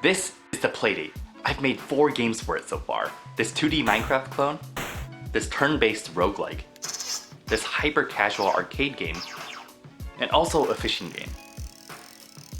This is the Playdate. I've made 4 games for it so far. This 2D Minecraft clone, this turn-based roguelike, this hyper-casual arcade game, and also a fishing game.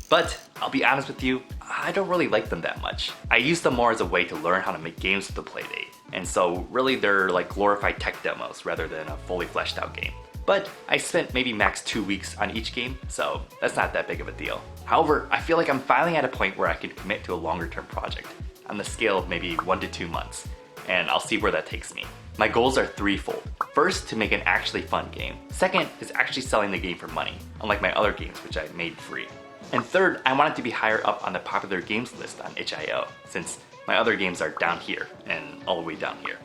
But I'll be honest with you, I don't really like them that much. I use them more as a way to learn how to make games with the Playdate, and so really they're like glorified tech demos rather than a fully fleshed out game. But I spent maybe max 2 weeks on each game, so that's not that big of a deal. However, I feel like I'm finally at a point where I can commit to a longer term project, on the scale of maybe 1 to 2 months, and I'll see where that takes me. My goals are threefold. First, to make an actually fun game. Second is actually selling the game for money, unlike my other games which I made free. And third, I want it to be higher up on the popular games list on itch.io, since my other games are down here and all the way down here.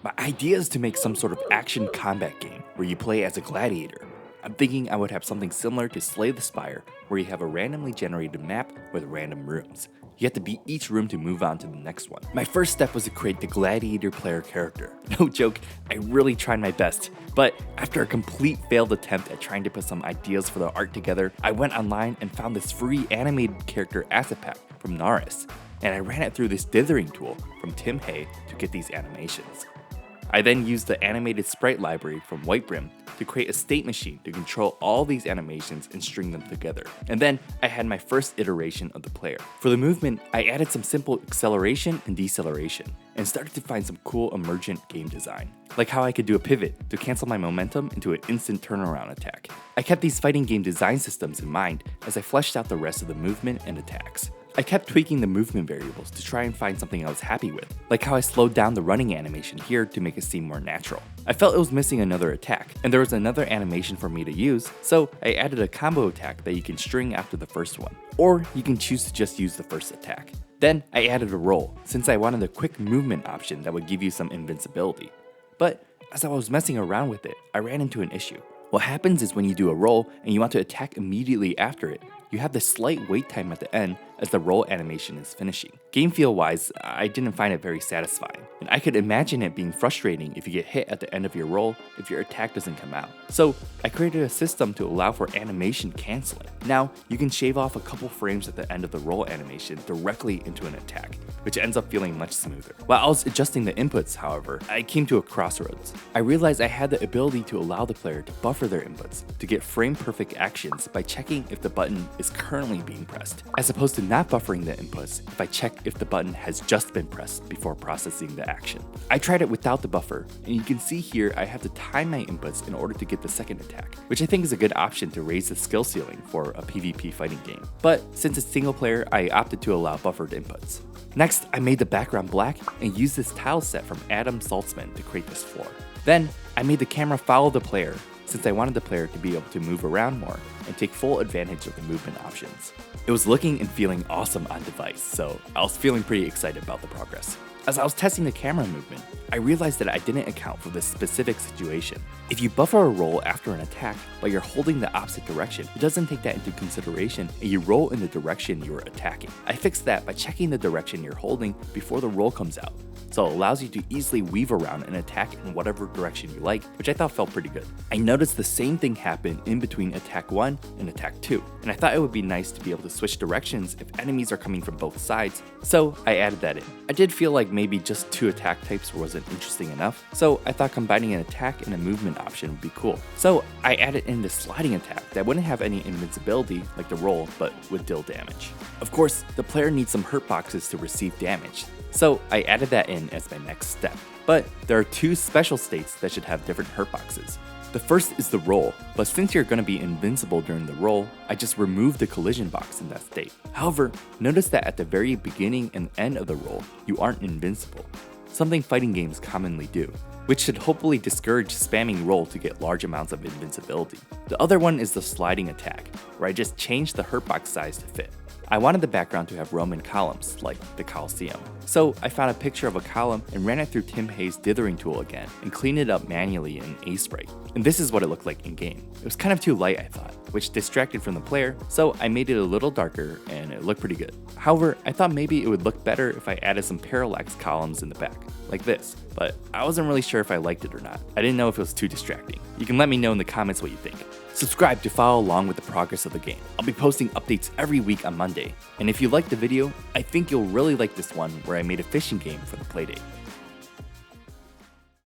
My idea is to make some sort of action combat game where you play as a gladiator. I'm thinking I would have something similar to Slay the Spire, where you have a randomly generated map with random rooms. You have to beat each room to move on to the next one. My first step was to create the gladiator player character. No joke, I really tried my best. But after a complete failed attempt at trying to put some ideas for the art together, I went online and found this free animated character asset pack from Naris, and I ran it through this dithering tool from Tim Hay to get these animations. I then used the animated sprite library from Whitebrim to create a state machine to control all these animations and string them together. And then I had my first iteration of the player. For the movement, I added some simple acceleration and deceleration, and started to find some cool emergent game design, like how I could do a pivot to cancel my momentum into an instant turnaround attack. I kept these fighting game design systems in mind as I fleshed out the rest of the movement and attacks. I kept tweaking the movement variables to try and find something I was happy with, like how I slowed down the running animation here to make it seem more natural. I felt it was missing another attack, and there was another animation for me to use, so I added a combo attack that you can string after the first one, or you can choose to just use the first attack. Then I added a roll, since I wanted a quick movement option that would give you some invincibility. But as I was messing around with it, I ran into an issue. What happens is when you do a roll and you want to attack immediately after it, you have this slight wait time at the end as the roll animation is finishing. Game feel wise, I didn't find it very satisfying, and I could imagine it being frustrating if you get hit at the end of your roll if your attack doesn't come out. So I created a system to allow for animation canceling. Now you can shave off a couple frames at the end of the roll animation directly into an attack, which ends up feeling much smoother. While I was adjusting the inputs, however, I came to a crossroads. I realized I had the ability to allow the player to buffer their inputs to get frame perfect actions by checking if the button is currently being pressed, as opposed to not buffering the inputs if I check if the button has just been pressed before processing the action. I tried it without the buffer, and you can see here I have to time my inputs in order to get the second attack, which I think is a good option to raise the skill ceiling for a PvP fighting game. But since it's single player, I opted to allow buffered inputs. Next, I made the background black and used this tile set from Adam Saltzman to create this floor. Then, I made the camera follow the player, since I wanted the player to be able to move around more and take full advantage of the movement options. It was looking and feeling awesome on device, so I was feeling pretty excited about the progress. As I was testing the camera movement, I realized that I didn't account for this specific situation. If you buffer a roll after an attack, but you're holding the opposite direction, it doesn't take that into consideration and you roll in the direction you are attacking. I fixed that by checking the direction you're holding before the roll comes out, so it allows you to easily weave around and attack in whatever direction you like, which I thought felt pretty good. I noticed the same thing happen in between attack 1 and attack 2, and I thought it would be nice to be able to switch directions if enemies are coming from both sides, so I added that in. I did feel like maybe just 2 attack types wasn't interesting enough, so I thought combining an attack and a movement option would be cool. So I added in the sliding attack that wouldn't have any invincibility like the roll, but would deal damage. Of course, the player needs some hurt boxes to receive damage, so I added that in as my next step. But there are 2 special states that should have different hurt boxes. The first is the roll, but since you're going to be invincible during the roll, I just removed the collision box in that state. However, notice that at the very beginning and end of the roll, you aren't invincible, something fighting games commonly do, which should hopefully discourage spamming roll to get large amounts of invincibility. The other one is the sliding attack, where I just changed the hurt box size to fit. I wanted the background to have Roman columns, like the Colosseum. So I found a picture of a column and ran it through Tim Hay's dithering tool again and cleaned it up manually in A-Sprite. And this is what it looked like in game. It was kind of too light, I thought, which distracted from the player, so I made it a little darker and it looked pretty good. However, I thought maybe it would look better if I added some parallax columns in the back, like this, but I wasn't really sure if I liked it or not. I didn't know if it was too distracting. You can let me know in the comments what you think. Subscribe to follow along with the progress of the game. I'll be posting updates every week on Monday. And if you liked the video, I think you'll really like this one where I made a fishing game for the Playdate.